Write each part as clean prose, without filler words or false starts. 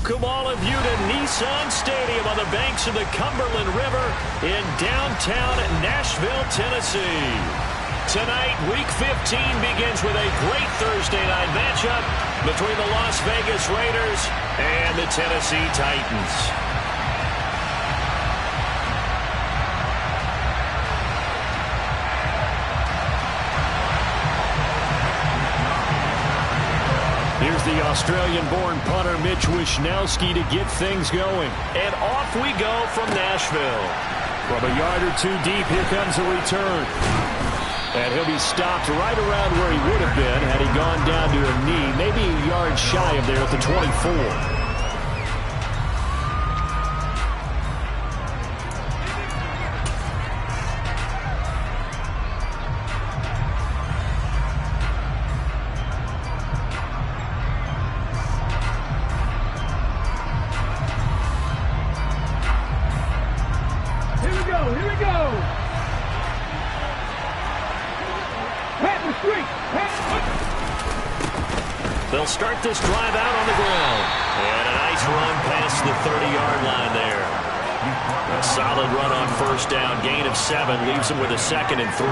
Welcome all of you to Nissan Stadium on the banks of the Cumberland River in downtown Nashville, Tennessee. Tonight, Week 15 begins with a great Thursday night matchup between the Las Vegas Raiders and the Tennessee Titans. Here's the Australian-born punter Mitch Wishnowsky to get things going. And off we go from Nashville. From a yard or two deep, here comes a return. And he'll be stopped right around where he would have been had he gone down to a knee, maybe a yard shy of there at the 24. They'll start this drive out on the ground. And a nice run past the 30-yard line there. A solid run on first down. Gain of 7 leaves them with a 2nd and 3.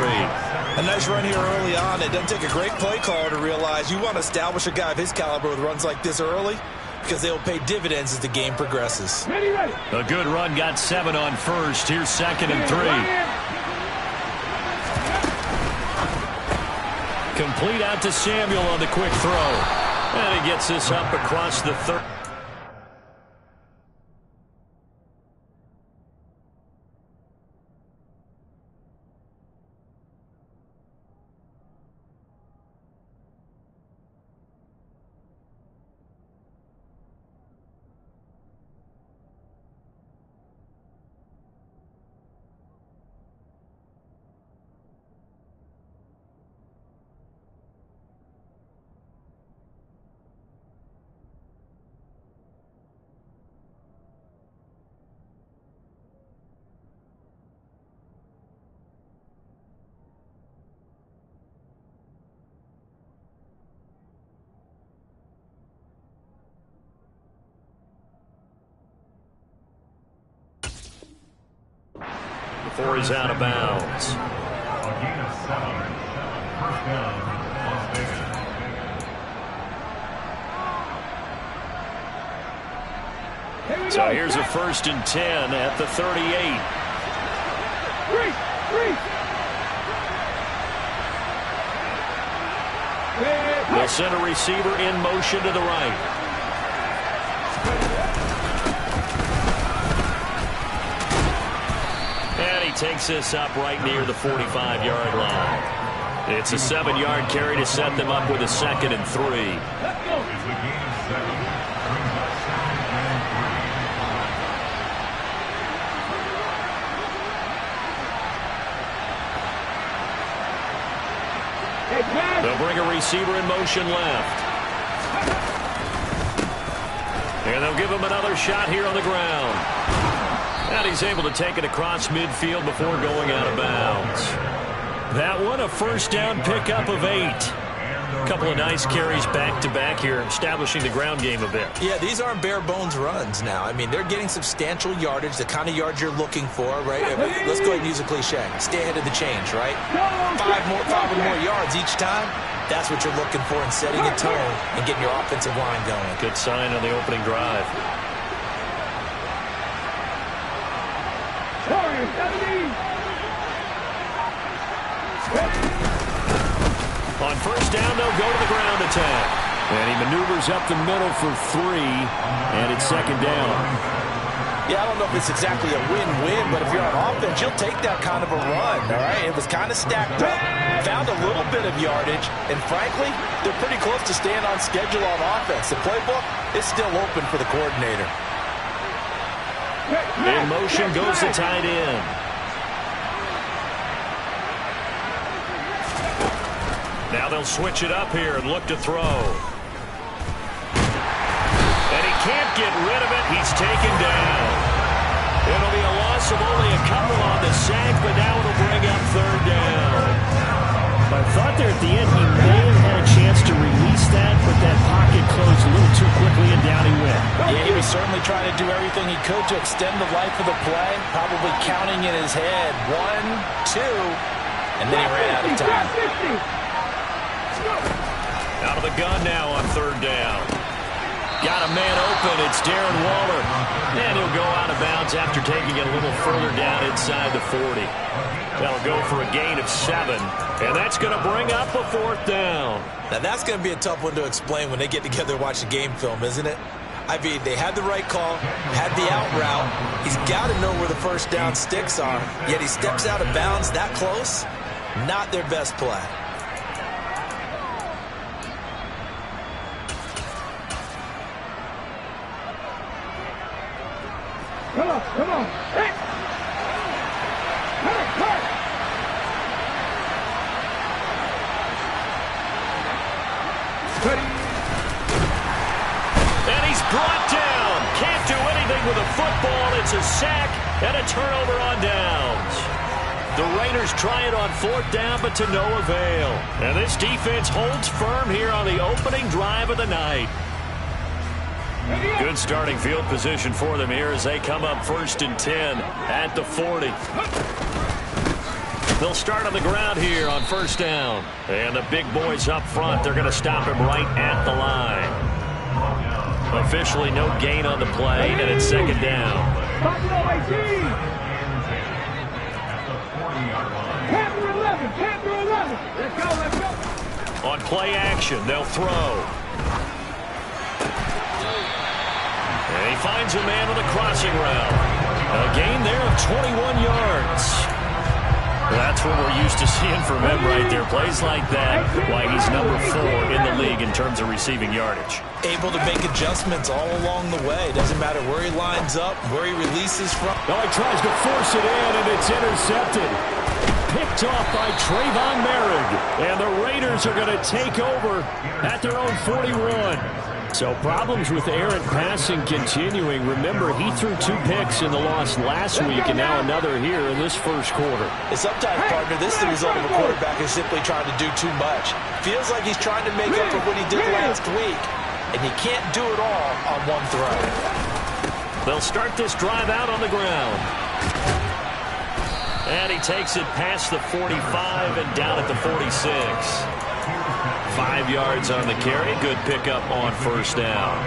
A nice run here early on. It doesn't take a great play caller to realize you want to establish a guy of his caliber with runs like this early because they'll pay dividends as the game progresses. A good run got 7 on first. Here's 2nd and 3. Complete out to Samuel on the quick throw. And he gets this up across the 30. Before he's out of bounds. A gain of 7. First down, Las Vegas. So here's a 1st and 10 at the 38. They'll send a receiver in motion to the right. Takes this up right near the 45-yard line. It's a 7-yard carry to set them up with a 2nd and 3. They'll bring a receiver in motion left. And they'll give him another shot here on the ground. And he's able to take it across midfield before going out of bounds. That one a first down pickup of 8. A couple of nice carries back-to-back here, establishing the ground game a bit. Yeah, these aren't bare-bones runs now. I mean, they're getting substantial yardage, the kind of yards you're looking for, right? Let's go ahead and use a cliche. Stay ahead of the change, right? 5 or more yards each time. That's what you're looking for in setting a tone and getting your offensive line going. Good sign on the opening drive. On first down, they'll go to the ground attack. And he maneuvers up the middle for 3, and it's 2nd down. Yeah, I don't know if it's exactly a win-win, but if you're on offense, you'll take that kind of a run, all right? It was kind of stacked up, found a little bit of yardage, and frankly, they're pretty close to staying on schedule on offense. The playbook is still open for the coordinator. In motion goes the tight end. Now they'll switch it up here and look to throw. And he can't get rid of it. He's taken down. It'll be a loss of only a couple on the sack, but now it'll bring up 3rd down. I thought there at the end he may have had a chance to release that, but that pocket closed a little too quickly and down he went. Yeah, he was certainly trying to do everything he could to extend the life of the play, probably counting in his head 1, 2, and then he ran out of time. Out of the gun now on third down. Got a man open. It's Darren Waller. And he'll go out of bounds after taking it a little further down inside the 40. That'll go for a gain of 7. And that's going to bring up a fourth down. Now, that's going to be a tough one to explain when they get together and watch the game film, isn't it? I mean, they had the right call, had the out route. He's got to know where the first down sticks are, yet he steps out of bounds that close. Not their best play. Come on. Hey. And he's brought down. Can't do anything with a football. It's a sack and a turnover on downs. The Raiders try it on fourth down, but to no avail. And this defense holds firm here on the opening drive of the night. Good starting field position for them here as they come up 1st and 10 at the 40. They'll start on the ground here on first down. And the big boys up front, they're going to stop him right at the line. Officially no gain on the play, and it's second down. On play action, they'll throw. And he finds a man on the crossing route. A gain there of 21 yards. That's what we're used to seeing from him right there. Plays like that, why he's number 4 in the league in terms of receiving yardage. Able to make adjustments all along the way. Doesn't matter where he lines up, where he releases from. Now he tries to force it in, and it's intercepted. Picked off by Trayvon Merrick. And the Raiders are going to take over at their own 41. So problems with errant passing continuing. Remember, he threw 2 picks in the loss last week and now another here in this first quarter. And sometimes, partner, this is the result of a quarterback who's simply trying to do too much. Feels like he's trying to make up for what he did last week, and you can't do it all on one throw. They'll start this drive out on the ground. And he takes it past the 45 and down at the 46. 5 yards on the carry. Good pickup on first down.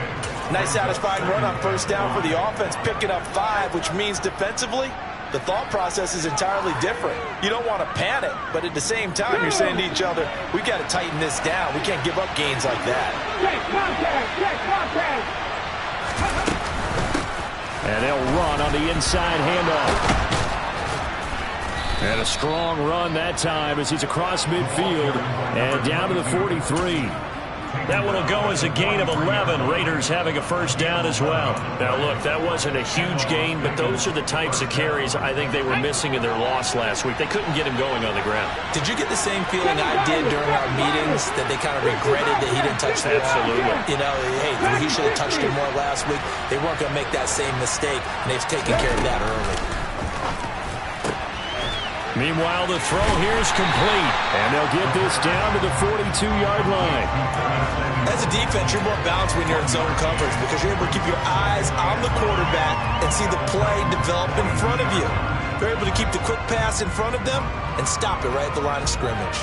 Nice satisfying run on first down for the offense, picking up 5, which means defensively, the thought process is entirely different. You don't want to panic, but at the same time, you're saying to each other, we got to tighten this down. We can't give up gains like that. And they'll run on the inside handoff. And a strong run that time as he's across midfield and down to the 43. That one will go as a gain of 11. Raiders having a first down as well. Now, look, that wasn't a huge gain, but those are the types of carries I think they were missing in their loss last week. They couldn't get him going on the ground. Did you get the same feeling I did during our meetings, that they kind of regretted that he didn't touch the ball? Absolutely. You know, hey, he should have touched it more last week. They weren't going to make that same mistake, and they've taken care of that early. Meanwhile, the throw here is complete, and they'll get this down to the 42-yard line. As a defense, you're more balanced when you're in zone coverage because you're able to keep your eyes on the quarterback and see the play develop in front of you. You're able to keep the quick pass in front of them and stop it right at the line of scrimmage.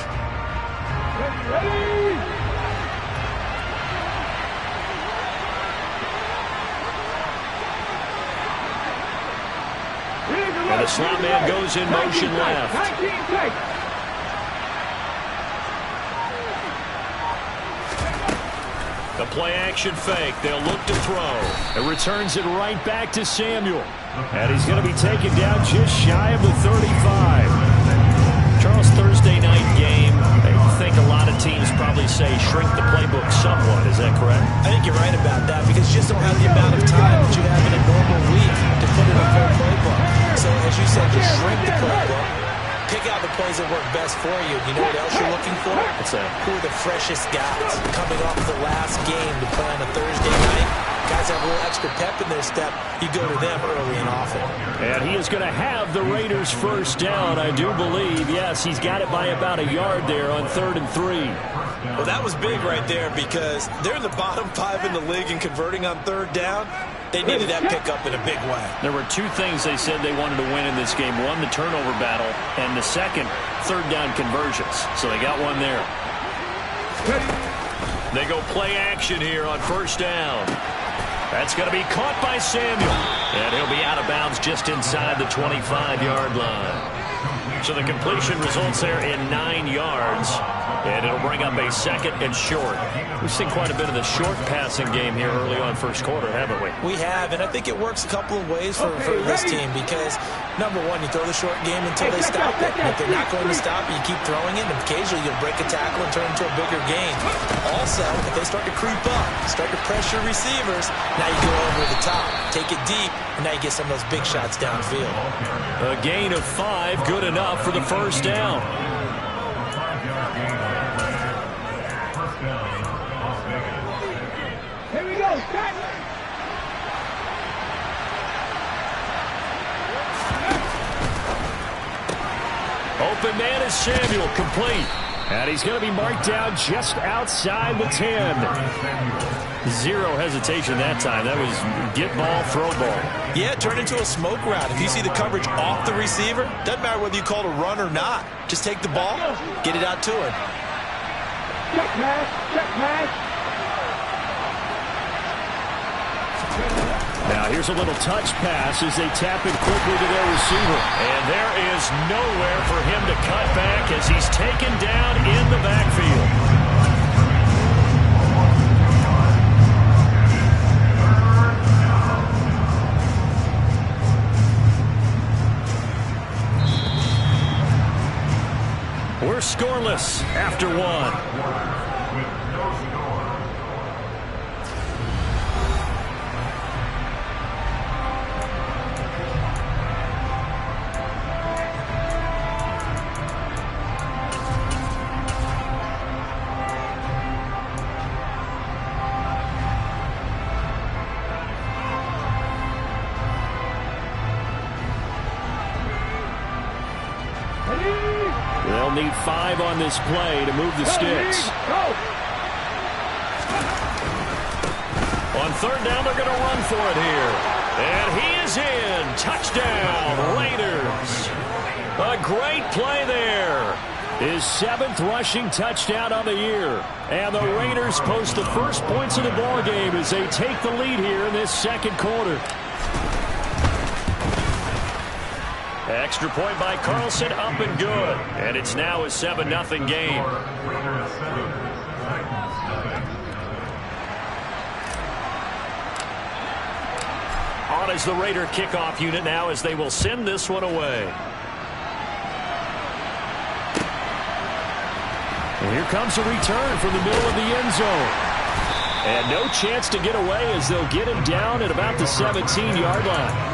And the slot man goes in motion left. The play action fake. They'll look to throw. It returns it right back to Samuel. And he's going to be taken down just shy of the 35. Charles, Thursday night game. I think a lot of teams probably say shrink the playbook somewhat. Is that correct? I think you're right about that because you just don't have the amount of time that you have in a normal week to put in a full playbook. So, as you said, just shrink the playbook. Pick out the plays that work best for you. You know what else you're looking for? What's that? Who are the freshest guys coming off the last game to play on a Thursday night? Guys have a little extra pep in their step. You go to them early and often. And he is going to have the Raiders first down, I do believe. Yes, he's got it by about a yard there on 3rd and 3. Well, that was big right there because they're in the bottom 5 in the league in converting on third down. They needed that pickup in a big way. There were two things they said they wanted to win in this game. One, the turnover battle, and the second, third down conversions. So they got one there. They go play action here on first down. That's going to be caught by Samuel. And he'll be out of bounds just inside the 25-yard line. So the completion results there in 9 yards. And it'll bring up a second and short. We've seen quite a bit of the short passing game here early on first quarter, haven't we? We have, and I think it works a couple of ways for this team because, number one, you throw the short game until they stop it. And if they're not going to stop it, you keep throwing it, and occasionally you'll break a tackle and turn into a bigger gain. Also, if they start to creep up, start to pressure receivers, now you go over the top, take it deep, and now you get some of those big shots downfield. A gain of 5, good enough for the first down. Here we go. Cut. Open man is Samuel, complete. And he's going to be marked down just outside the 10. Zero hesitation that time. That was get ball, throw ball. Yeah, it turned into a smoke route. If you see the coverage off the receiver, doesn't matter whether you call it a run or not. Just take the ball, get it out to him. Check pass. Check pass. Now here's a little touch pass as they tap it quickly to their receiver. And there is nowhere for him to cut back as he's taken down in the backfield. We're scoreless after one. They'll need 5 on this play to move the sticks. On third down, they're going to run for it here. And he is in. Touchdown, Raiders. A great play there. His 7th rushing touchdown on the year. And the Raiders post the first points of the ball game as they take the lead here in this second quarter. Extra point by Carlson, up and good. And it's now a 7-0 game. On is the Raider kickoff unit now as they will send this one away. And here comes a return from the middle of the end zone. And no chance to get away as they'll get him down at about the 17-yard line.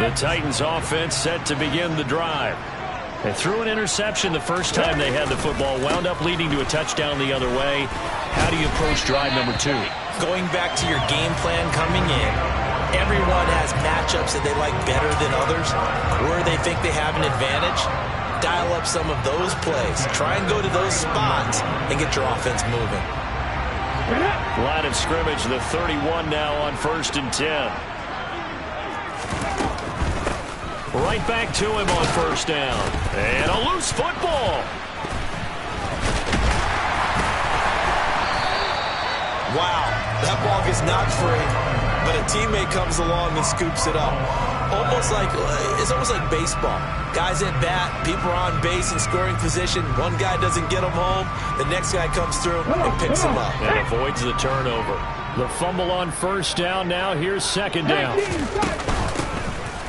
The Titans offense set to begin the drive. They threw an interception the first time they had the football, wound up leading to a touchdown the other way. How do you approach drive number 2? Going back to your game plan coming in, everyone has matchups that they like better than others, where they think they have an advantage. Dial up some of those plays. Try and go to those spots and get your offense moving. Line of scrimmage, the 31 now on 1st and 10. Right back to him on first down. And a loose football. Wow, that ball gets knocked free, but a teammate comes along and scoops it up. It's almost like baseball. Guys at bat, people are on base in scoring position. One guy doesn't get them home. The next guy comes through and picks him up. And avoids the turnover. The fumble on first down now. Here's second down.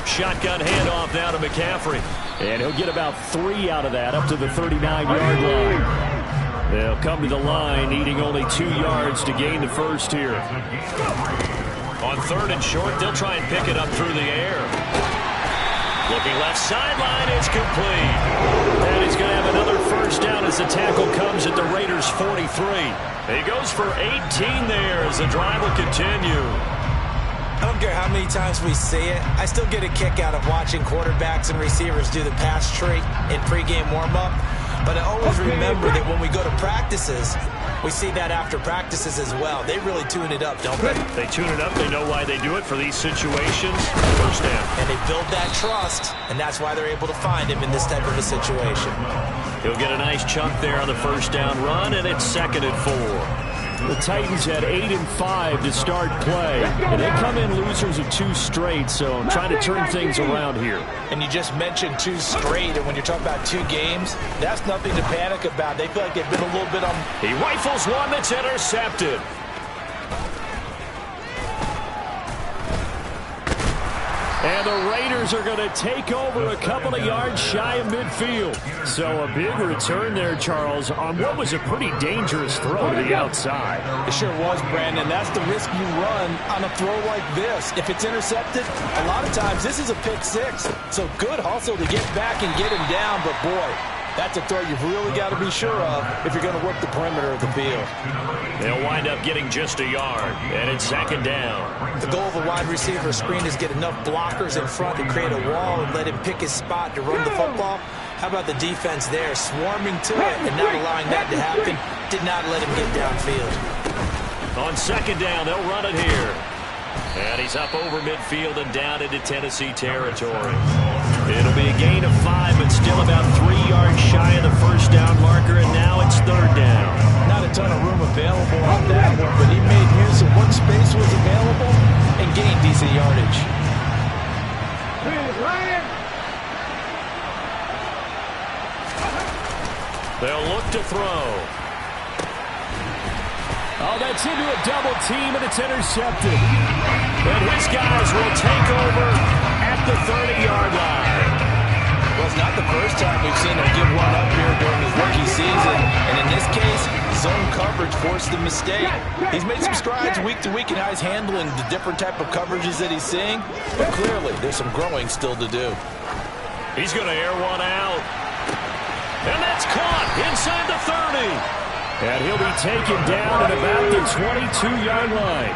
Shotgun handoff now to McCaffrey. And he'll get about 3 out of that up to the 39-yard line. They'll come to the line needing only 2 yards to gain the first here. On 3rd and short, they'll try and pick it up through the air. Looking left sideline, it's complete. And he's going to have another first down as the tackle comes at the Raiders' 43. He goes for 18 there as the drive will continue. I don't care how many times we see it. I still get a kick out of watching quarterbacks and receivers do the pass tree in pregame warm-up. But I always remember that when we go to practices, we see that after practices as well. They really tune it up, don't they? They tune it up. They know why they do it for these situations. First down. And they build that trust, and that's why they're able to find him in this type of a situation. He'll get a nice chunk there on the first down run, and it's 2nd and 4. The Titans had 8 and 5 to start play, and they come in losers of 2 straight, so trying to turn things around here. And you just mentioned 2 straight, and when you're talking about 2 games, that's nothing to panic about. They feel like they've been a little bit on. He rifles one that's intercepted. And the Raiders are going to take over a couple of yards shy of midfield. So a big return there, Charles, on what was a pretty dangerous throw to the outside. It sure was, Brandon. That's the risk you run on a throw like this. If it's intercepted, a lot of times this is a pick 6. So good hustle to get back and get him down. But, boy, that's a throw you've really got to be sure of if you're going to work the perimeter of the field. They'll wind up getting just a yard, and it's 2nd down. The goal of a wide receiver screen is get enough blockers in front to create a wall and let him pick his spot to run the football. How about the defense there, swarming to it and not allowing that to happen? Did not let him get downfield. On 2nd down, they'll run it here. And he's up over midfield and down into Tennessee territory. It'll be a gain of 5, but still about 3 yards shy of the first down marker, and now it's 3rd down. Not a ton of room available on that one, but he made use of what space was available and gained decent yardage. They'll look to throw. Oh, that's into a double team, and it's intercepted. And his guys will take over at the 30-yard line. Well, it's not the first time we've seen him give one up here during his rookie season. And in this case, zone coverage forced the mistake. He's made some strides week to week in how he's handling the different type of coverages that he's seeing. But clearly, there's some growing still to do. He's going to air one out. And that's caught inside the 30. And he'll be taken down at about the 22-yard line.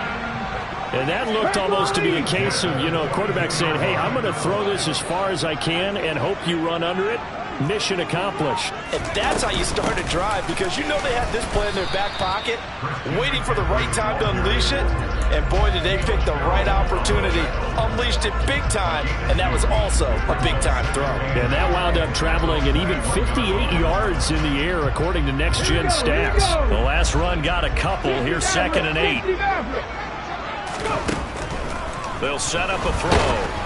And that looked almost to be a case of, a quarterback saying, hey, I'm going to throw this as far as I can and hope you run under it. Mission accomplished. And that's how you start a drive, because you know they had this play in their back pocket, waiting for the right time to unleash it. And boy, did they pick the right opportunity. Unleashed it big time, and that was also a big-time throw. And that wound up traveling at even 58 yards in the air, according to Next Gen stats. The last run got a couple. Here's 2nd and 8. They'll set up a throw.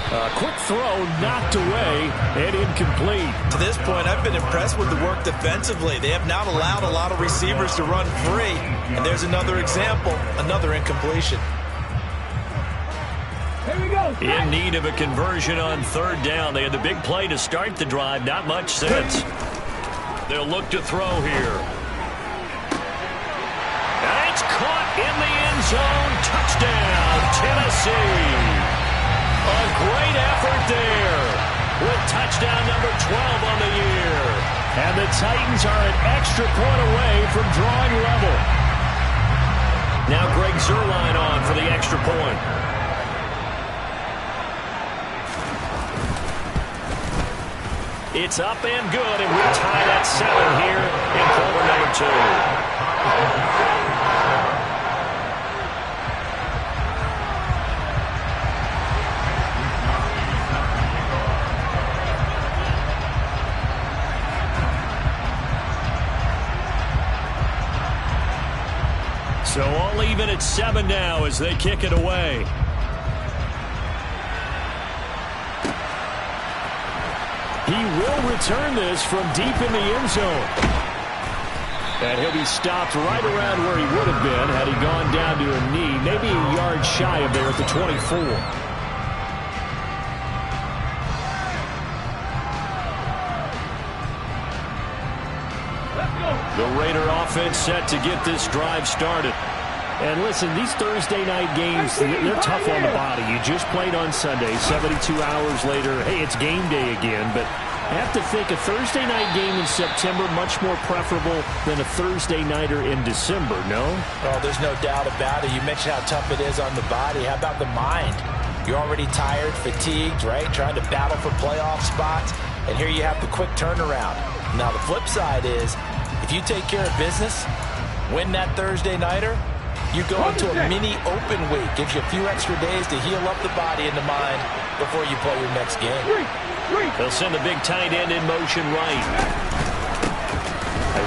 A quick throw knocked away and incomplete. To this point, I've been impressed with the work defensively. They have not allowed a lot of receivers to run free. And there's another example, another incompletion. Here we go. In need of a conversion on 3rd down. They had the big play to start the drive. Not much sense. They'll look to throw here. And it's caught in the end zone. Touchdown, Tennessee. A great effort there with touchdown number 12 on the year. And the Titans are an extra point away from drawing level. Now Greg Zuerlein on for the extra point. It's up and good, and we're tied at 7 here in quarter number 2. So all even at 7 now as they kick it away. He will return this from deep in the end zone. And he'll be stopped right around where he would have been had he gone down to a knee, maybe a yard shy of there at the 24. The Raider offense set to get this drive started. And listen, these Thursday night games, they're tough on the body. You just played on Sunday, 72 hours later, hey, it's game day again. But I have to think a Thursday night game in September much more preferable than a Thursday nighter in December, no? Oh, there's no doubt about it. You mentioned how tough it is on the body. How about the mind? You're already tired, fatigued, right? Trying to battle for playoff spots. And here you have the quick turnaround. Now, the flip side is, if you take care of business, win that Thursday nighter, you go into a mini open week. Gives you a few extra days to heal up the body and the mind before you play your next game. They'll send the big tight end in motion right.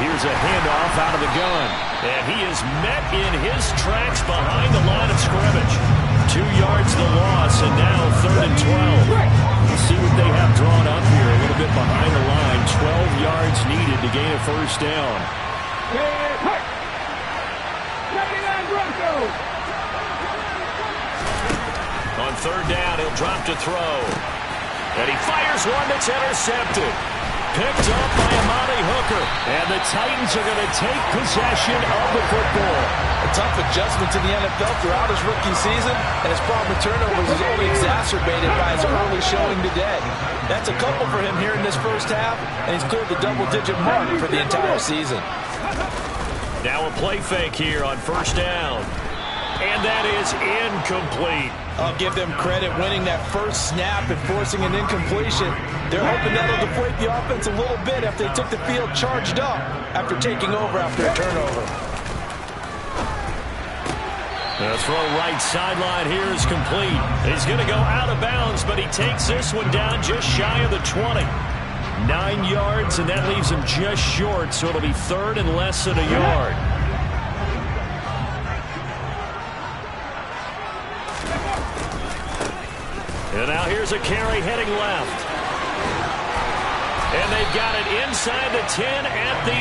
Here's a handoff out of the gun. And he is met in his tracks behind the line of scrimmage. 2 yards the loss, and now 3rd and 12. We'll see what they have drawn up here. A little bit behind the line. 12 yards needed to gain a first down. On 3rd down, he'll drop to throw. And he fires one that's intercepted. Picked up by Amani Hooker. And the Titans are going to take possession of the football. A tough adjustment to the NFL throughout his rookie season, and his problem with turnovers is only exacerbated by his early showing today. That's a couple for him here in this first half, and he's cleared the double-digit mark for the entire season. Now a play fake here on 1st down. And that is incomplete. I'll give them credit winning that first snap and forcing an incompletion. They're hoping that'll deflate the offense a little bit after they took the field charged up after taking over after a turnover. The throw right sideline here is complete. He's going to go out of bounds, but he takes this one down just shy of the 20. 9 yards, and that leaves him just short, so it'll be 3rd and less than a yard. And now here's a carry heading left. And they've got it inside the 10 at the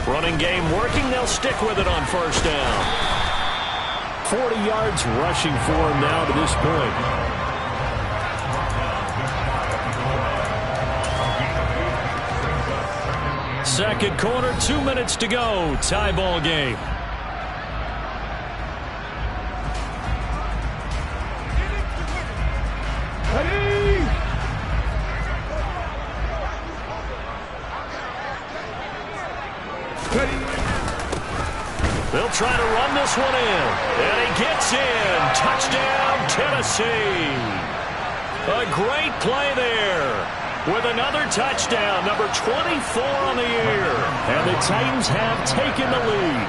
8. Running game working. They'll stick with it on 1st down. 40 yards rushing for him now to this point. Second quarter, 2 minutes to go. Tie ball game. They'll try to run this one in. And he gets in. Touchdown, Tennessee. A great play there. With another touchdown, number 24 on the year. And the Titans have taken the lead.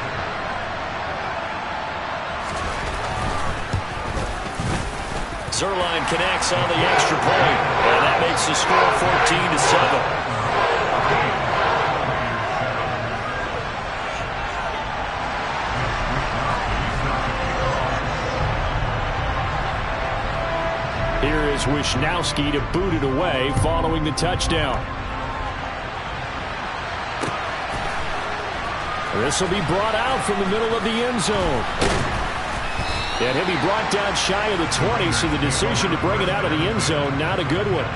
Zuerlein connects on the extra point. And that makes the score 14-7. Here is Wishnowsky to boot it away following the touchdown. This will be brought out from the middle of the end zone. And he'll be brought down shy of the 20, so the decision to bring it out of the end zone, not a good one.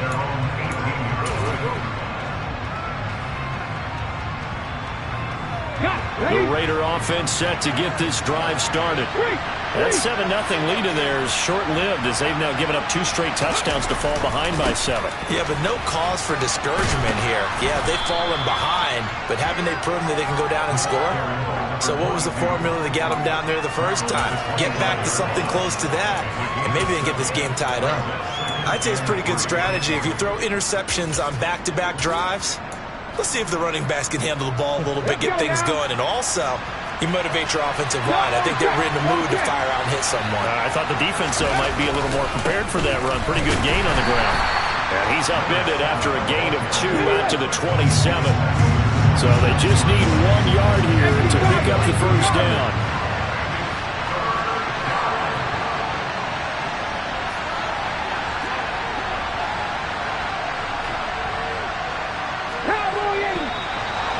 The Raider offense set to get this drive started. That 7-0 lead of theirs short-lived as they've now given up 2 straight touchdowns to fall behind by 7. Yeah, but no cause for discouragement here. Yeah, they've fallen behind, but haven't they proven that they can go down and score? So what was the formula that got them down there the first time? Get back to something close to that, and maybe they can get this game tied up. I'd say it's pretty good strategy. If you throw interceptions on back-to-back drives, let's see if the running backs can handle the ball a little bit, get things going, and also you motivate your offensive line. I think they're in the mood to fire out and hit someone. I thought the defense, though, might be a little more prepared for that run. Pretty good gain on the ground. And he's upended after a gain of 2 out to the 27. So they just need 1 yard here to pick up the first down.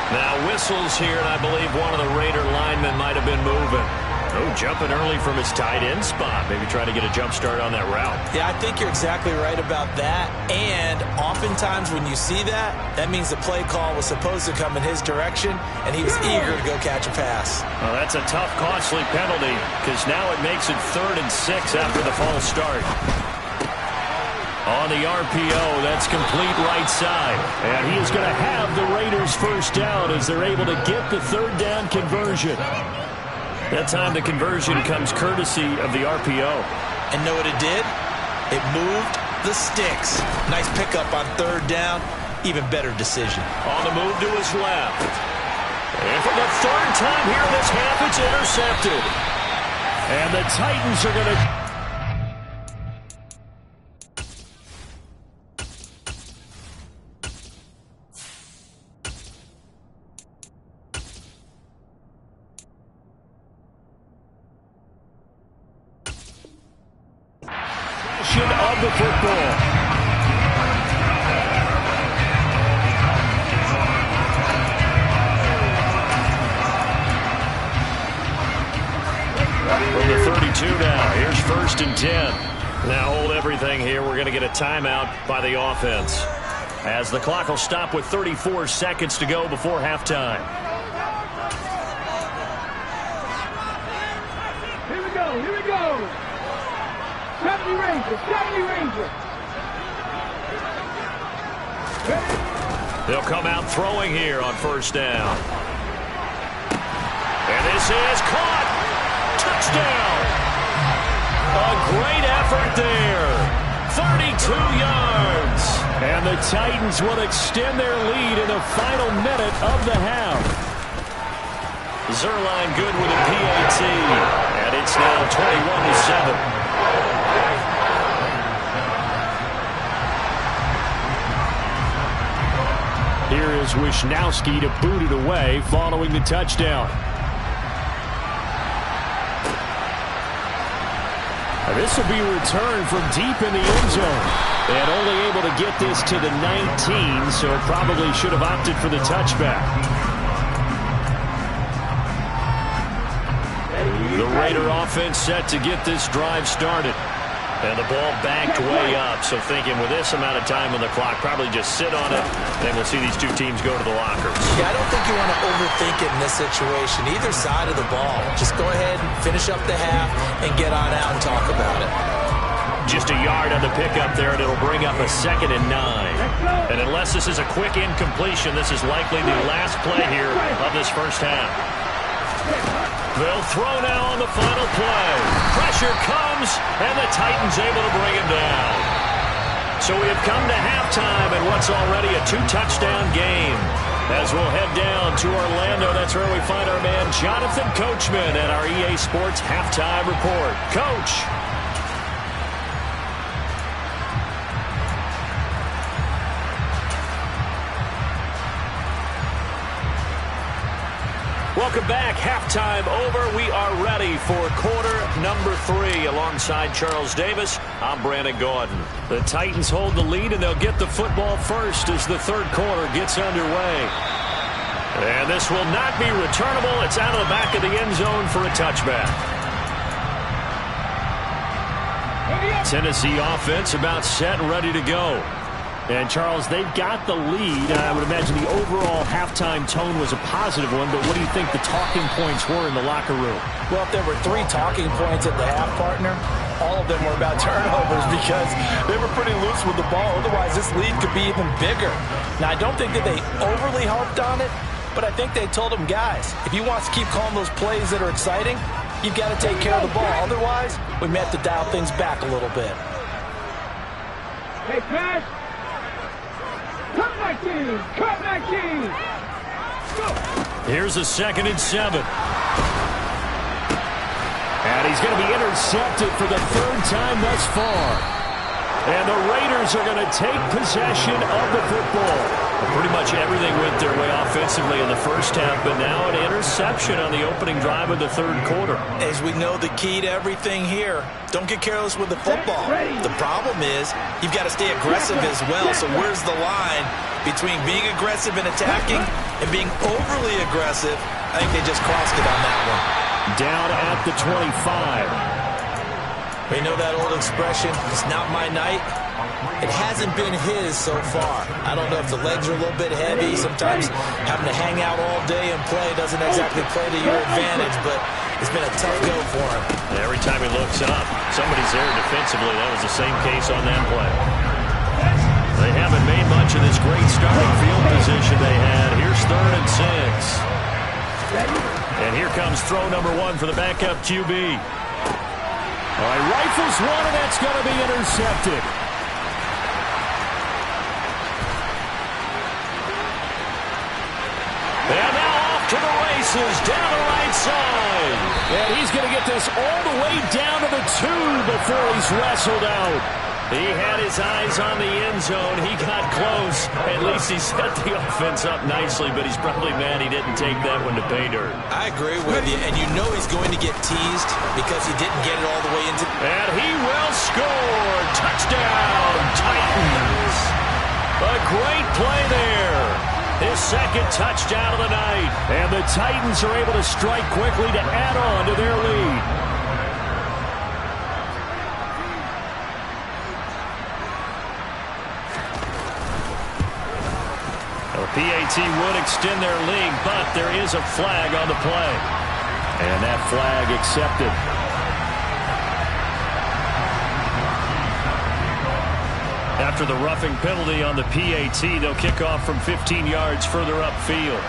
Now whistles here, and I believe one of the Raider linemen might have been moving. Oh, jumping early from his tight end spot. Maybe trying to get a jump start on that route. Yeah, I think you're exactly right about that. And oftentimes when you see that, that means the play call was supposed to come in his direction, and he was eager to go catch a pass. Well, that's a tough, costly penalty because now it makes it 3rd and 6 after the false start. On the RPO, that's complete right side. And he is going to have the Raiders first down as they're able to get the 3rd down conversion. That time the conversion comes courtesy of the RPO. And know what it did? It moved the sticks. Nice pickup on 3rd down. Even better decision. On the move to his left. And for the 3rd time here this half, it's intercepted. And the Titans are going to... of the football. From the 32 now, here's 1st and 10. Now hold everything here. We're going to get a timeout by the offense, as the clock will stop with 34 seconds to go before halftime. Here we go, here we go. 70 Rangers, 70 Rangers. They'll come out throwing here on 1st down. And this is caught. Touchdown. A great effort there. 32 yards. And the Titans will extend their lead in the final minute of the half. Zuerlein good with a PAT. And it's now 21-7. Here is Wishnowsky to boot it away following the touchdown. This will be returned from deep in the end zone. And only able to get this to the 19, so probably should have opted for the touchback. The Raider offense set to get this drive started. And the ball backed way up, so thinking with this amount of time on the clock, probably just sit on it, and we'll see these two teams go to the lockers. Yeah, I don't think you want to overthink it in this situation. Either side of the ball. Just go ahead and finish up the half and get on out and talk about it. Just a yard on the pickup there, and it'll bring up a 2nd and 9. And unless this is a quick incompletion, this is likely the last play here of this first half. They'll throw now on the final play. Pressure comes, and the Titans able to bring him down. So we have come to halftime in what's already a 2-touchdown game. As we'll head down to Orlando, that's where we find our man Jonathan Coachman at our EA Sports Halftime Report. Coach. Welcome back. Halftime over. We are ready for quarter number 3. Alongside Charles Davis, I'm Brandon Gordon. The Titans hold the lead, and they'll get the football first as the 3rd quarter gets underway. And this will not be returnable. It's out of the back of the end zone for a touchback. Tennessee offense about set and ready to go. And, Charles, they've got the lead. I would imagine the overall halftime tone was a positive one, but what do you think the talking points were in the locker room? Well, if there were 3 talking points at the half, partner, all of them were about turnovers because they were pretty loose with the ball. Otherwise, this lead could be even bigger. Now, I don't think that they overly harped on it, but I think they told them, guys, if you want to keep calling those plays that are exciting, you've got to take care of the ball. Otherwise, we may have to dial things back a little bit. Hey, pass. Cut 19! Cut 19! Go! Here's a 2nd and 7. And he's going to be intercepted for the 3rd time thus far. And the Raiders are going to take possession of the football. Pretty much everything went their way offensively in the first half, but now an interception on the opening drive of the 3rd quarter. As we know, the key to everything here, don't get careless with the football. The problem is you've got to stay aggressive as well. So where's the line between being aggressive and attacking and being overly aggressive? I think they just crossed it on that one. Down at the 25. We know that old expression, it's not my night. It hasn't been his so far. I don't know if the legs are a little bit heavy. Sometimes having to hang out all day and play doesn't exactly play to your advantage, but it's been a tough go for him. Every time he looks up, somebody's there defensively. That was the same case on that play. They haven't made much of this great starting field position they had. Here's 3rd and 6. And here comes throw number 1 for the backup QB. All right, rifles one, and that's going to be intercepted. And now off to the races, down the right side. And he's going to get this all the way down to the 2 before he's wrestled out. He had his eyes on the end zone. He got close. At least he set the offense up nicely, but he's probably mad he didn't take that one to pay dirt. I agree with you, and you know he's going to get teased because he didn't get it all the way into... And he will score. Touchdown, Titans. A great play there. His 2nd touchdown of the night. And the Titans are able to strike quickly to add on to their lead. PAT would extend their lead, but there is a flag on the play. And that flag accepted. After the roughing penalty on the PAT, they'll kick off from 15 yards further upfield.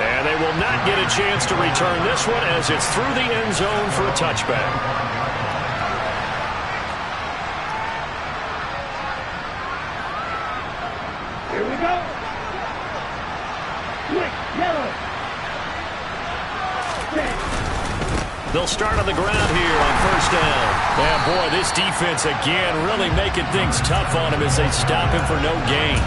And they will not get a chance to return this one as it's through the end zone for a touchback. They'll start on the ground here on 1st down. Yeah, boy, this defense again really making things tough on him as they stop him for no gain.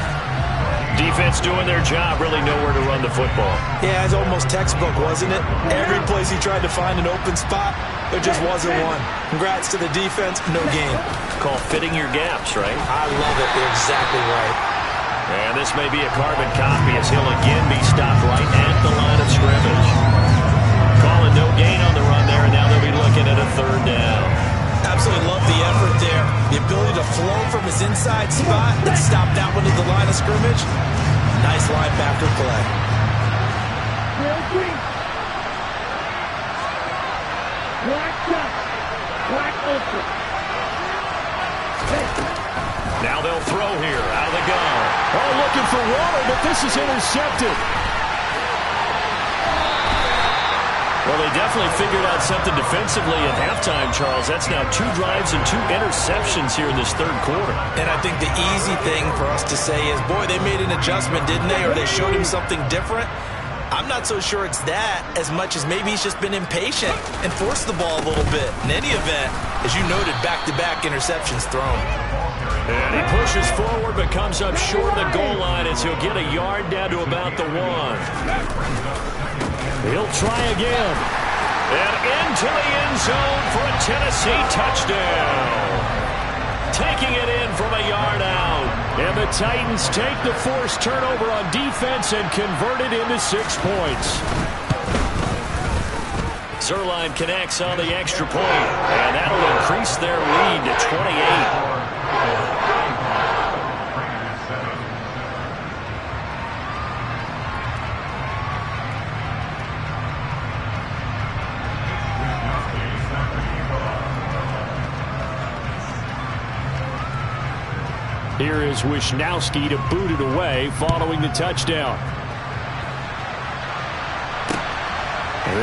Defense doing their job, really nowhere to run the football. Yeah, it's almost textbook, wasn't it? Every place he tried to find an open spot, there just wasn't one. Congrats to the defense, no gain. Called fitting your gaps, right? I love it. You're exactly right. And this may be a carbon copy as he'll again be stopped right at the line of scrimmage. Calling no gain on the run there, and now they'll be looking at a 3rd down. Absolutely love the effort there. The ability to flow from his inside spot and stop that one at the line of scrimmage. Nice linebacker play. Now they'll throw here out of the gun. Oh, looking for Waller, but this is intercepted. Well, they definitely figured out something defensively at halftime, Charles. That's now 2 drives and 2 interceptions here in this 3rd quarter. And I think the easy thing for us to say is, boy, they made an adjustment, didn't they? Or they showed him something different. I'm not so sure it's that as much as maybe he's just been impatient and forced the ball a little bit. In any event, as you noted, back-to-back interceptions thrown. And he pushes forward but comes up short of the goal line as he'll get a yard down to about the 1. He'll try again. And into the end zone for a Tennessee touchdown. Taking it in from a yard out. And the Titans take the forced turnover on defense and convert it into 6 points. Zuerlein connects on the extra point. And that'll increase their lead to 28. Here is Wishnowsky to boot it away following the touchdown.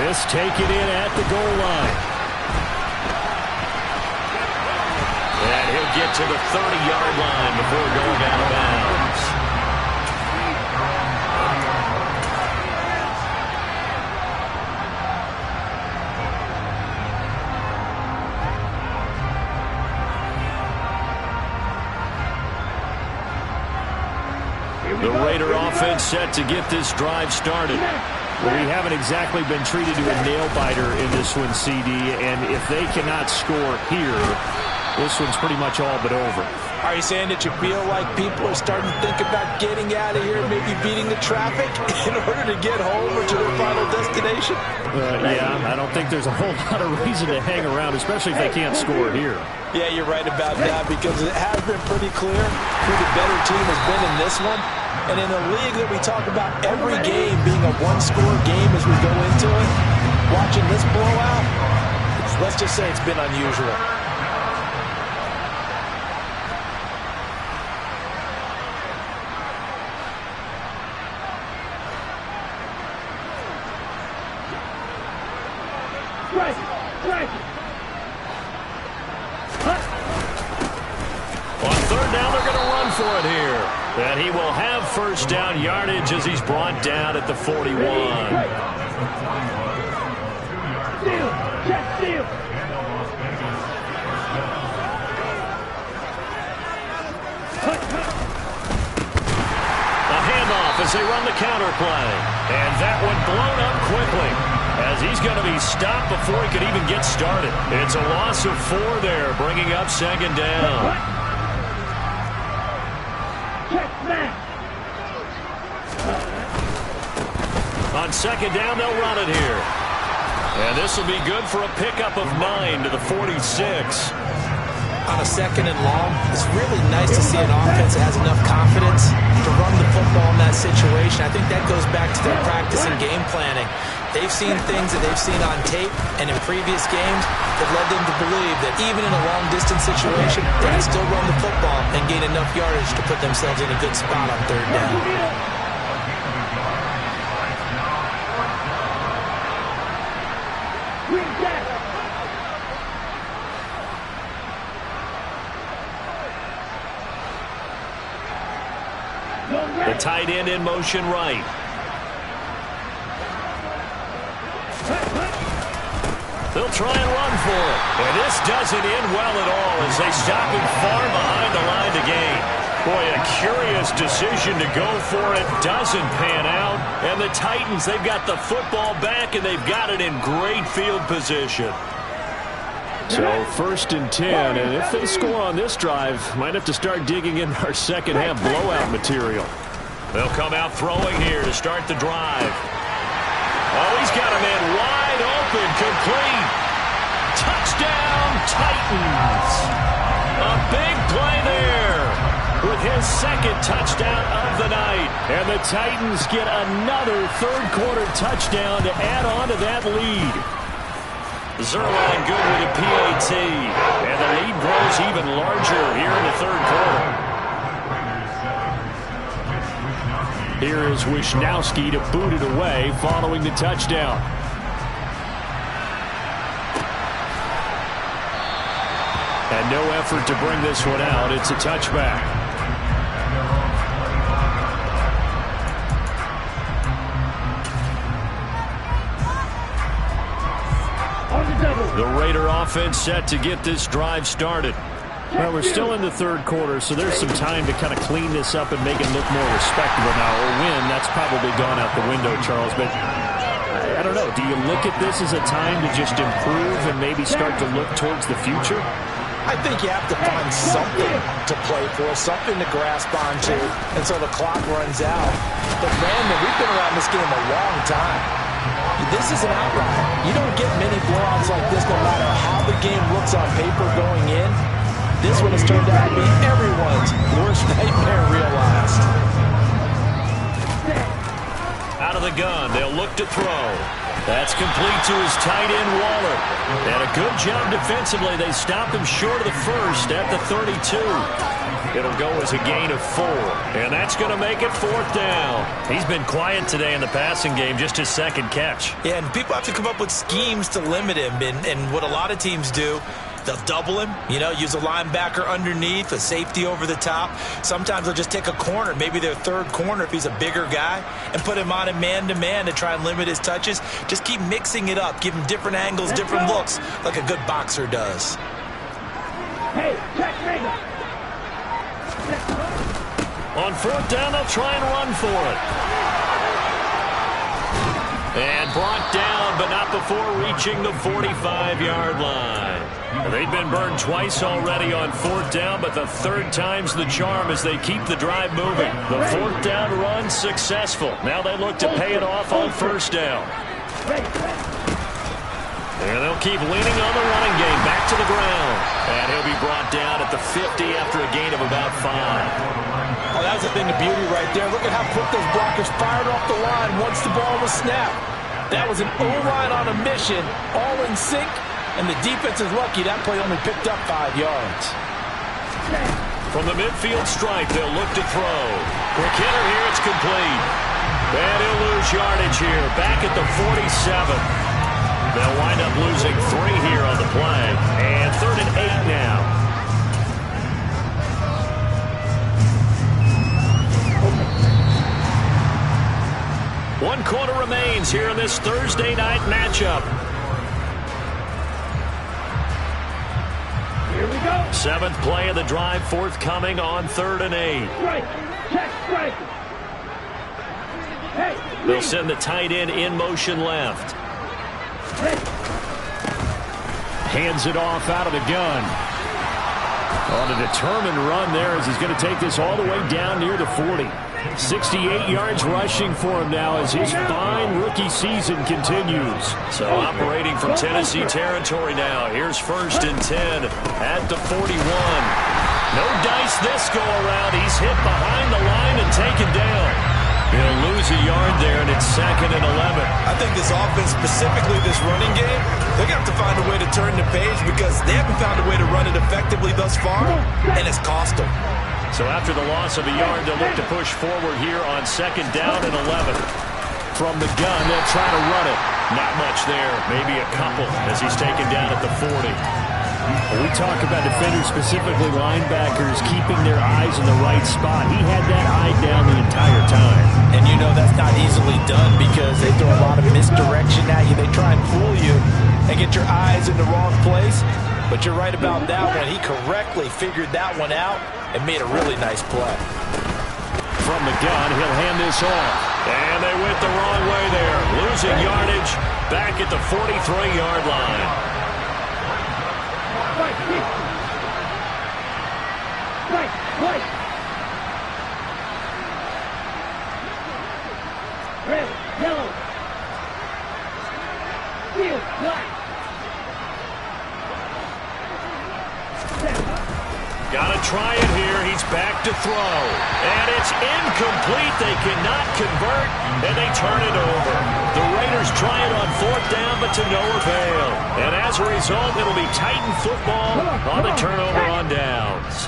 This taken in at the goal line. And he'll get to the 30-yard line before going out of bounds. The Raider offense set to get this drive started. Well, we haven't exactly been treated to a nail-biter in this one, CD, and if they cannot score here, this one's pretty much all but over. Are you saying that you feel like people are starting to think about getting out of here, maybe beating the traffic in order to get home or to their final destination? Yeah, I don't think there's a whole lot of reason to hang around, especially if they can't score here. Yeah, you're right about that, because it has been pretty clear who the better team has been in this one. And in a league that we talk about every game being a one-score game as we go into it, watching this blowout, let's just say it's been unusual. On third down, they're going to run for it here. And he will have first down yardage as he's brought down at the 41. Steal! Check steal! A handoff as they run the counter play. And that one blown up quickly, as he's going to be stopped before he could even get started. It's a loss of 4 there, bringing up second down. On second down, they'll run it here. And this will be good for a pickup of 9 to the 46. On a second and long, it's really nice to see an offense that has enough confidence to run the football in that situation. I think that goes back to their practice and game planning. They've seen things that they've seen on tape and in previous games that led them to believe that even in a long-distance situation, they can still run the football and gain enough yardage to put themselves in a good spot on third down. The tight end in motion right. They'll try and run for it. And this doesn't end well at all as they stop him far behind the line to gain. Boy, a curious decision to go for it. Doesn't pan out. And the Titans, they've got the football back, and they've got it in great field position. So 1st and 10, and if they score on this drive, might have to start digging in our second half blowout material. They'll come out throwing here to start the drive. Oh, he's got a man wide open, complete. Touchdown, Titans. A big play there with his second touchdown of the night. And the Titans get another third-quarter touchdown to add on to that lead. Zuerlein good with a PAT. And the lead grows even larger here in the third quarter. Here is Wishnowsky to boot it away following the touchdown. And no effort to bring this one out. It's a touchback. The Raider offense set to get this drive started. Well, we're still in the third quarter, so there's some time to kind of clean this up and make it look more respectable now. Or win, that's probably gone out the window, Charles. But I don't know. Do you look at this as a time to just improve and maybe start to look towards the future? I think you have to find something to play for, something to grasp onto until the clock runs out. But, man, we've been around this game a long time. This is an outlier. You don't get many blowouts like this no matter how the game looks on paper going in. This one has turned out to be everyone's worst nightmare realized. Out of the gun, they'll look to throw. That's complete to his tight end, Waller. And a good job defensively. They stopped him short of the first at the 32. It'll go as a gain of 4. And that's going to make it 4th down. He's been quiet today in the passing game, just his second catch. Yeah, and people have to come up with schemes to limit him. And what a lot of teams do, they'll double him, use a linebacker underneath, a safety over the top. Sometimes they'll just take a corner, maybe their third corner if he's a bigger guy, and put him on a man-to-man to try and limit his touches. Just keep mixing it up, give him different angles, different looks, like a good boxer does. Hey, check Rager. On 4th down, they'll try and run for it. And brought down, but not before reaching the 45-yard line. They've been burned twice already on 4th down, but the 3rd time's the charm as they keep the drive moving. The 4th down run successful. Now they look to pay it off on 1st down. And they'll keep leaning on the running game. Back to the ground. And he'll be brought down at the 50 after a gain of about 5. Oh, that was a thing of beauty right there. Look at how quick those blockers fired off the line once the ball was snapped. That was an O-line on a mission, all in sync, and the defense is lucky that play only picked up 5 yards. From the midfield stripe, they'll look to throw. Quick hitter here, it's complete. And he'll lose yardage here, back at the 47. They'll wind up losing 3 here on the play. And 3rd and 8 now. One quarter remains here in this Thursday night matchup. Here we go. 7th play of the drive forthcoming on 3rd and 8. Strike. Check strike. Hey. They'll send the tight end in motion left. Hey. Hands it off out of the gun. On a determined run there as he's going to take this all the way down near the 40. 68 yards rushing for him now as his fine rookie season continues. So operating from Tennessee territory now. Here's 1st and 10 at the 41. No dice this go around. He's hit behind the line and taken down. He'll lose a yard there, and it's 2nd and 11. I think this offense, specifically this running game, they're going to have to find a way to turn the page because they haven't found a way to run it effectively thus far, and it's cost them. So after the loss of a yard, they'll look to push forward here on 2nd down and 11. From the gun, they'll try to run it. Not much there, maybe a couple as he's taken down at the 40. We talk about defenders, specifically linebackers, keeping their eyes in the right spot. He had that eye down the entire time. And you know that's not easily done because they throw a lot of misdirection at you. They try and fool you and get your eyes in the wrong place. But you're right about that one. He correctly figured that one out and made a really nice play. From the gun, he'll hand this off. And they went the wrong way there. Losing yardage back at the 43-yard line. Strike. Strike. Red, yellow. Field, black. Got to try it here. He's back to throw. And it's incomplete. They cannot convert, and they turn it over. The Raiders try it on 4th down, but to no avail. And as a result, it'll be Titan football on the turnover on downs.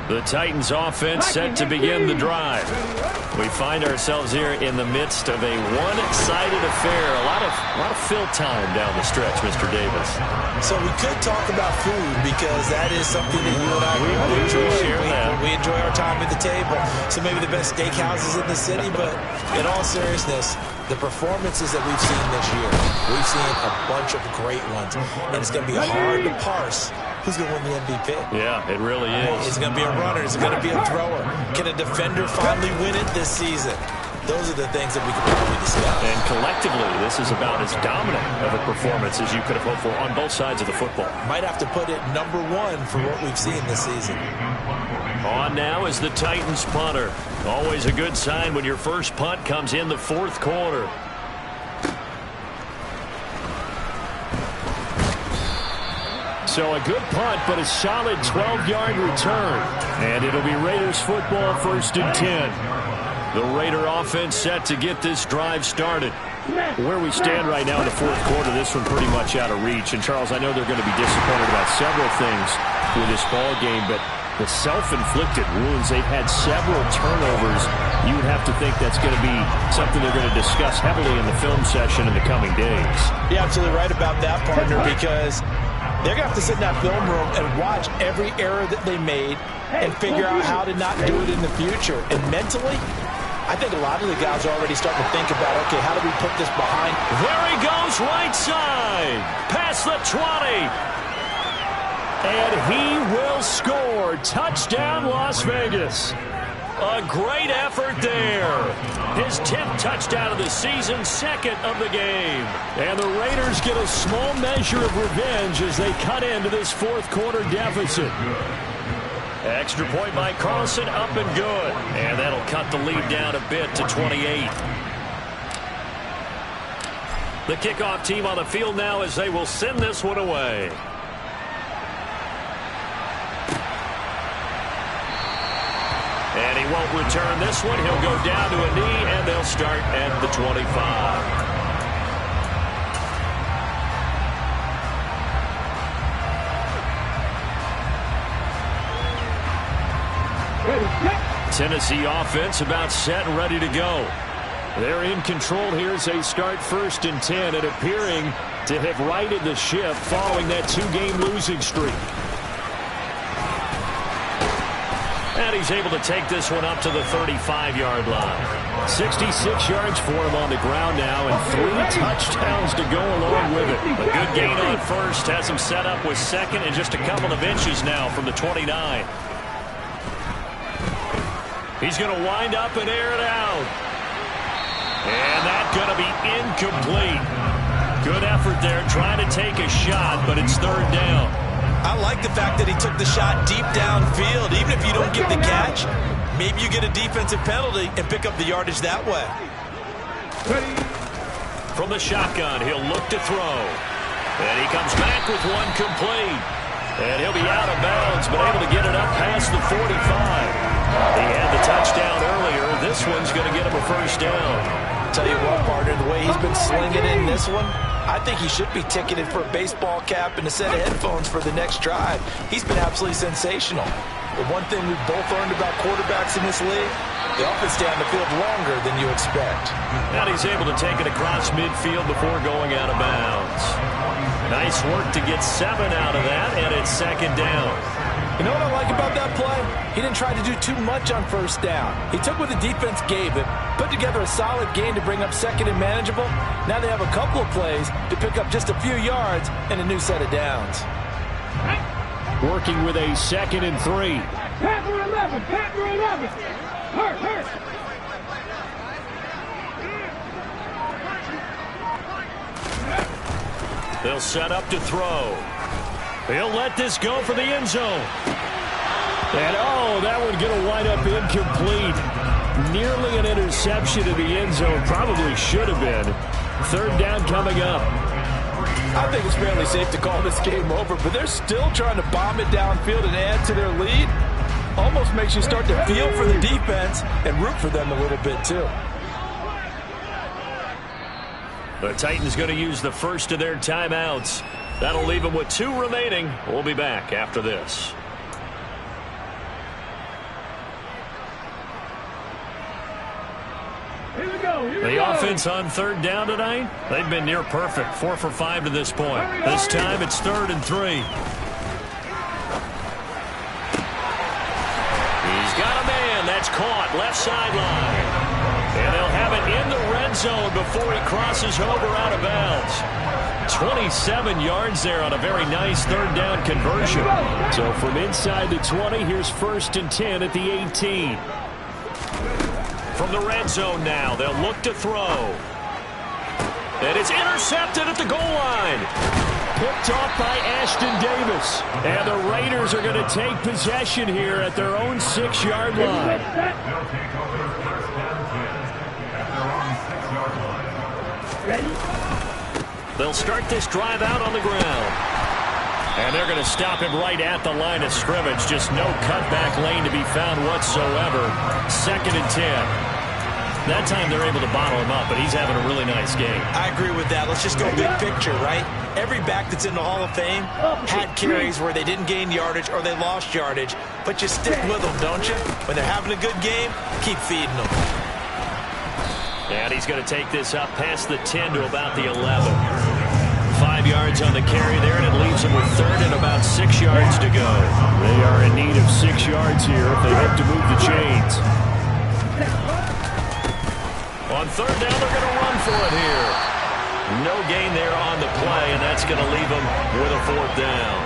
The Titans offense set to begin the drive. We find ourselves here in the midst of a one-sided affair. A lot of fill time down the stretch, Mr. Davis. So we could talk about food because that is something that you and I we enjoy our time at the table. So maybe the best steakhouses in the city, but in all seriousness, the performances that we've seen this year, we've seen a bunch of great ones, and it's going to be hard to parse who's going to win the MVP. Yeah, it really is. Is it going to be a runner? Is it going to be a thrower? Can a defender finally win it this season? Those are the things that we can probably discuss. And collectively, this is about as dominant of a performance as you could have hoped for on both sides of the football. Might have to put it #1 for what we've seen this season. On now is the Titans punter. Always a good sign when your first punt comes in the 4th quarter. So a good punt, but a solid 12-yard return. And it'll be Raiders football, 1st and 10. The Raider offense set to get this drive started. Where we stand right now in the 4th quarter, this one pretty much out of reach. And, Charles, I know they're going to be disappointed about several things with this ball game, but the self-inflicted wounds, they've had several turnovers. You would have to think that's going to be something they're going to discuss heavily in the film session in the coming days. You're absolutely right about that, partner, because they're going to have to sit in that film room and watch every error that they made and figure out how to not do it in the future. And mentally, I think a lot of the guys are already starting to think about, okay, how do we put this behind? There he goes, right side, past the 20. And he will score. Touchdown, Las Vegas. A great effort there. His 10th touchdown of the season, second of the game. And the Raiders get a small measure of revenge as they cut into this fourth quarter deficit. Extra point by Carlson, up and good. And that'll cut the lead down a bit to 28. The kickoff team on the field now as they will send this one away. And he won't return this one. He'll go down to a knee, and they'll start at the 25. Tennessee offense about set and ready to go. They're in control here as they start 1st and 10 and appearing to have righted the ship following that 2-game losing streak. And he's able to take this one up to the 35-yard line. 66 yards for him on the ground now and 3 touchdowns to go along with it. A good gain on first has him set up with second and just a couple of inches now from the 29. He's going to wind up and air it out. And that's going to be incomplete. Good effort there trying to take a shot, but it's 3rd down. I like the fact that he took the shot deep downfield. Even if you don't get the catch, maybe you get a defensive penalty and pick up the yardage that way. From the shotgun, he'll look to throw. And he comes back with one complete. And he'll be out of bounds, but able to get it up past the 45. He had the touchdown earlier. This one's going to get him a 1st down. Tell you what, partner, the way he's been slinging in this one, I think he should be ticketed for a baseball cap and a set of headphones for the next drive. He's been absolutely sensational. The one thing we've both learned about quarterbacks in this league, they often stay on the field longer than you expect. And he's able to take it across midfield before going out of bounds. Nice work to get 7 out of that, and it's 2nd down. You know what I like about that play? He didn't try to do too much on 1st down. He took what the defense gave him, put together a solid game to bring up 2nd and manageable. Now they have a couple of plays to pick up just a few yards and a new set of downs. Working with a 2nd and 3. Panther 11, Panther 11. Hurt. They'll set up to throw. He'll let this go for the end zone. And, that one's going to wind up incomplete. Nearly an interception in the end zone. Probably should have been. 3rd down coming up. I think it's fairly safe to call this game over, but they're still trying to bomb it downfield and add to their lead. Almost makes you start to feel for the defense and root for them a little bit, too. The Titans going to use the first of their timeouts. That'll leave them with 2 remaining. We'll be back after this. The offense on 3rd down tonight, they've been near perfect. 4 for 5 to this point. This time it's 3rd and 3. He's got a man. That's caught. Left sideline. And they'll have it in the red zone before he crosses over out of bounds. 27 yards there on a very nice 3rd down conversion. So from inside the 20, here's 1st and 10 at the 18. From the red zone now, they'll look to throw. And it's intercepted at the goal line. Picked off by Ashton Davis. And the Raiders are going to take possession here at their own 6-yard line. They'll take over 1st and 10 at their own 6-yard line. Ready? They'll start this drive out on the ground. And they're going to stop him right at the line of scrimmage. Just no cutback lane to be found whatsoever. 2nd and 10. That time they're able to bottle him up, but he's having a really nice game. I agree with that. Let's just go big picture, right? Every back that's in the Hall of Fame had carries where they didn't gain yardage or they lost yardage, but you stick with them, don't you? When they're having a good game, keep feeding them. And he's going to take this up past the 10 to about the 11. 5 yards on the carry there, and it leaves him with 3rd and about 6 yards to go. They are in need of 6 yards here if they hope to move the chains. On 3rd down, they're going to run for it here. No gain there on the play, and that's going to leave them with a 4th down.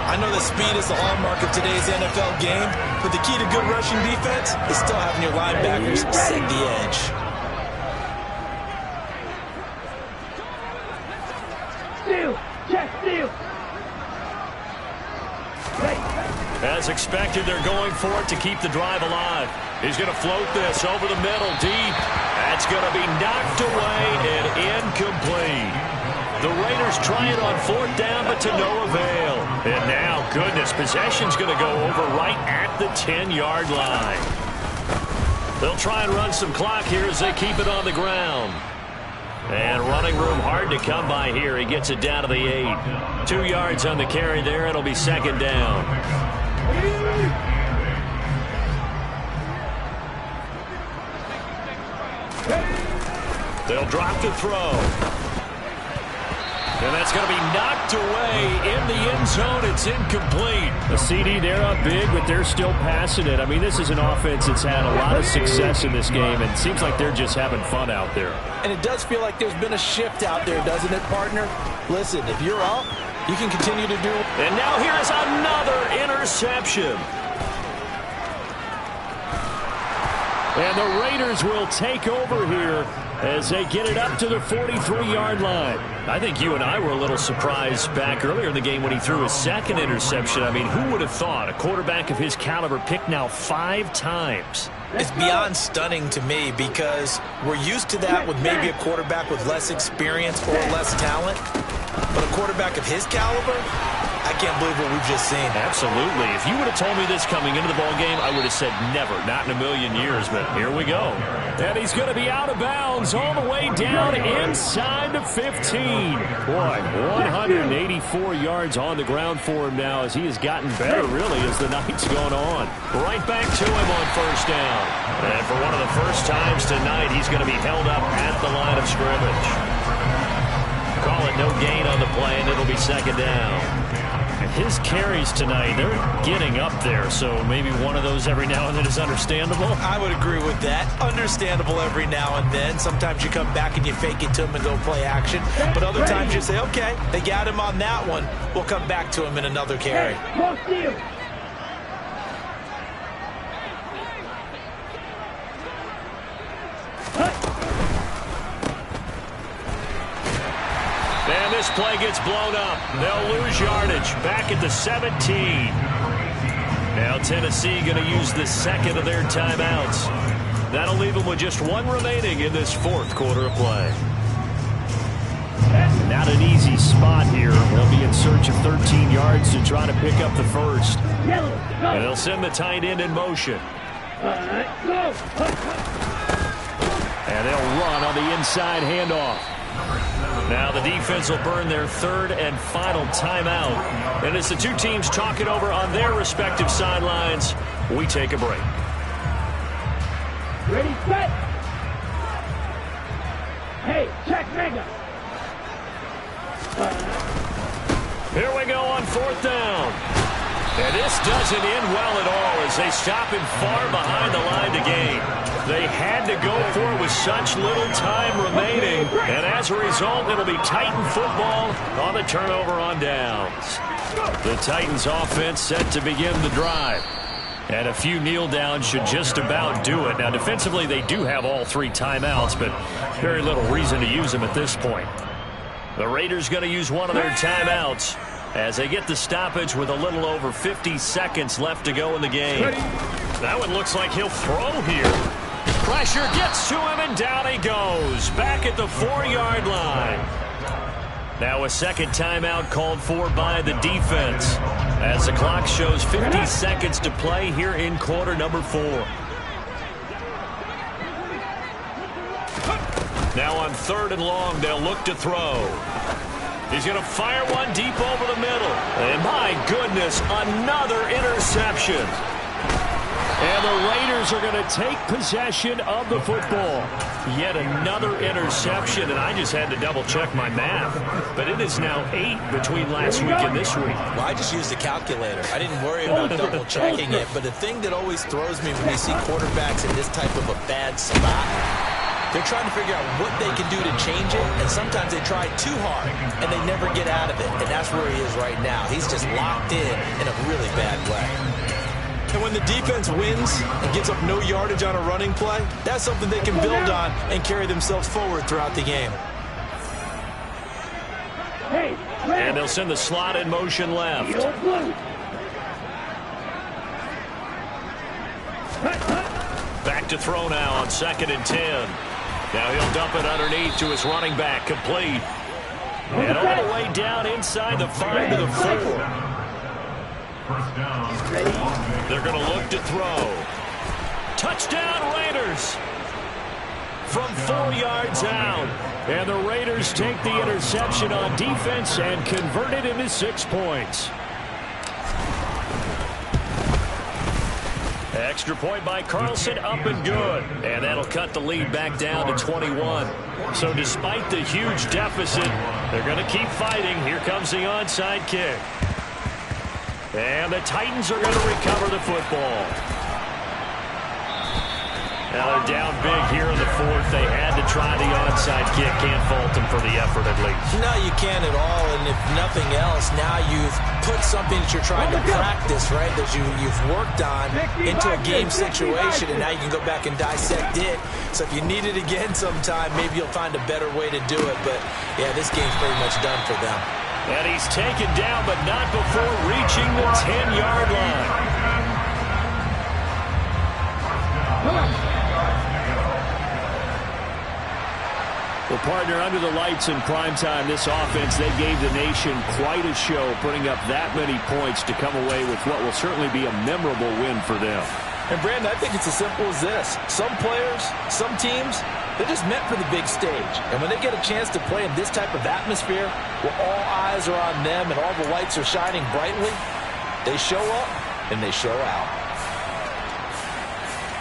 I know that speed is the hallmark of today's NFL game, but the key to good rushing defense is still having your linebackers set the edge. Steal. Check, steal. As expected, they're going for it to keep the drive alive. He's going to float this over the middle, deep. That's going to be knocked away and incomplete. The Raiders try it on 4th down, but to no avail. And now, goodness, possession's going to go over right at the 10-yard line. They'll try and run some clock here as they keep it on the ground. And running room hard to come by here. He gets it down to the 8. 2 yards on the carry there. It'll be 2nd down. They'll drop the throw. And that's going to be knocked away in the end zone. It's incomplete. The CD, they're up big, but they're still passing it. I mean, this is an offense that's had a lot of success in this game, and it seems like they're just having fun out there. And it does feel like there's been a shift out there, doesn't it, partner? Listen, if you're up, you can continue to do. And now here's another interception. And the Raiders will take over here as they get it up to the 43-yard line. I think you and I were a little surprised back earlier in the game when he threw his 2nd interception. I mean, who would have thought a quarterback of his caliber picked now 5 times? It's beyond stunning to me because we're used to that with maybe a quarterback with less experience or less talent. But a quarterback of his caliber, I can't believe what we've just seen. Absolutely. If you would have told me this coming into the ballgame, I would have said never, not in a million years. But here we go. And he's going to be out of bounds all the way down inside the 15. Boy, 184 yards on the ground for him now as he has gotten better, really, as the night's gone on. Right back to him on 1st down. And for one of the first times tonight, he's going to be held up at the line of scrimmage. Call it no gain on the play, and it'll be 2nd down. His carries tonight, they're getting up there, so maybe one of those every now and then is understandable. I would agree with that. Understandable every now and then. Sometimes you come back and you fake it to him and go play action. But other times you say, okay, they got him on that one. We'll come back to him in another carry. And this play gets blown up. They'll lose yardage. Back at the 17. Now Tennessee going to use the 2nd of their timeouts. That'll leave them with just 1 remaining in this 4th quarter of play. Not an easy spot here. They'll be in search of 13 yards to try to pick up the 1st. And they'll send the tight end in motion. And they'll run on the inside handoff. Now the defense will burn their 3rd and final timeout. And as the two teams talk it over on their respective sidelines, we take a break. Ready, set. Hey, check mega. Here we go on 4th down. And this doesn't end well at all as they stop him far behind the line to gain. They had to go for it with such little time remaining. And as a result, it'll be Titan football on the turnover on downs. The Titans offense set to begin the drive. And a few kneel downs should just about do it. Now, defensively, they do have all 3 timeouts, but very little reason to use them at this point. The Raiders going to use one of their timeouts as they get the stoppage with a little over 50 seconds left to go in the game. That one looks like he'll throw here. Pressure gets to him, and down he goes. Back at the 4-yard line. Now a 2nd timeout called for by the defense as the clock shows 50 seconds to play here in quarter number 4. Now on 3rd and long, they'll look to throw. He's going to fire one deep over the middle. And my goodness, another interception. And the Raiders are going to take possession of the football. Yet another interception, and I just had to double-check my math. But it is now 8 between last week and this week. Well, I just used the calculator. I didn't worry about double-checking it. But the thing that always throws me when you see quarterbacks in this type of a bad spot, They're trying to figure out what they can do to change it, and sometimes they try too hard, and they never get out of it, and that's where he is right now. He's just locked in a really bad way. And when the defense wins and gives up no yardage on a running play, that's something they can build on and carry themselves forward throughout the game. And they'll send the slot in motion left. Back to throw now on 2nd and 10. Now he'll dump it underneath to his running back, complete. And all the way down inside the 5 to the 4. First down. They're going to look to throw. Touchdown Raiders! From 4 yards out. And the Raiders take the interception on defense and convert it into 6 points. Extra point by Carlson, up and good. And that'll cut the lead back down to 21. So despite the huge deficit, they're going to keep fighting. Here comes the onside kick. And the Titans are going to recover the football. Now they're down big here in the 4th. They had to try the onside kick. Can't fault them for the effort at least. No, you can't at all. And if nothing else, now you've put something that you're trying to practice, right, that you've worked on into a game situation, and now you can go back and dissect it. So if you need it again sometime, maybe you'll find a better way to do it. But, yeah, this game's pretty much done for them. And he's taken down, but not before reaching the 10-yard line. Well, partner, under the lights in primetime, this offense, they gave the nation quite a show, putting up that many points to come away with what will certainly be a memorable win for them. And, Brandon, I think it's as simple as this. Some players, some teams, they're just meant for the big stage. And when they get a chance to play in this type of atmosphere, where all eyes are on them and all the lights are shining brightly, they show up and they show out.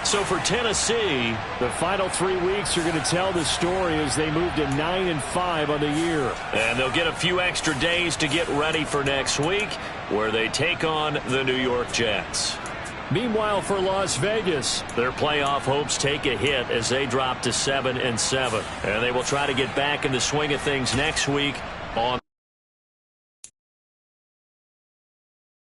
So for Tennessee, the final 3 weeks are going to tell the story as they move to 9-5 on the year. And they'll get a few extra days to get ready for next week, where they take on the New York Jets. Meanwhile, for Las Vegas, their playoff hopes take a hit as they drop to 7-7. And they will try to get back in the swing of things next week on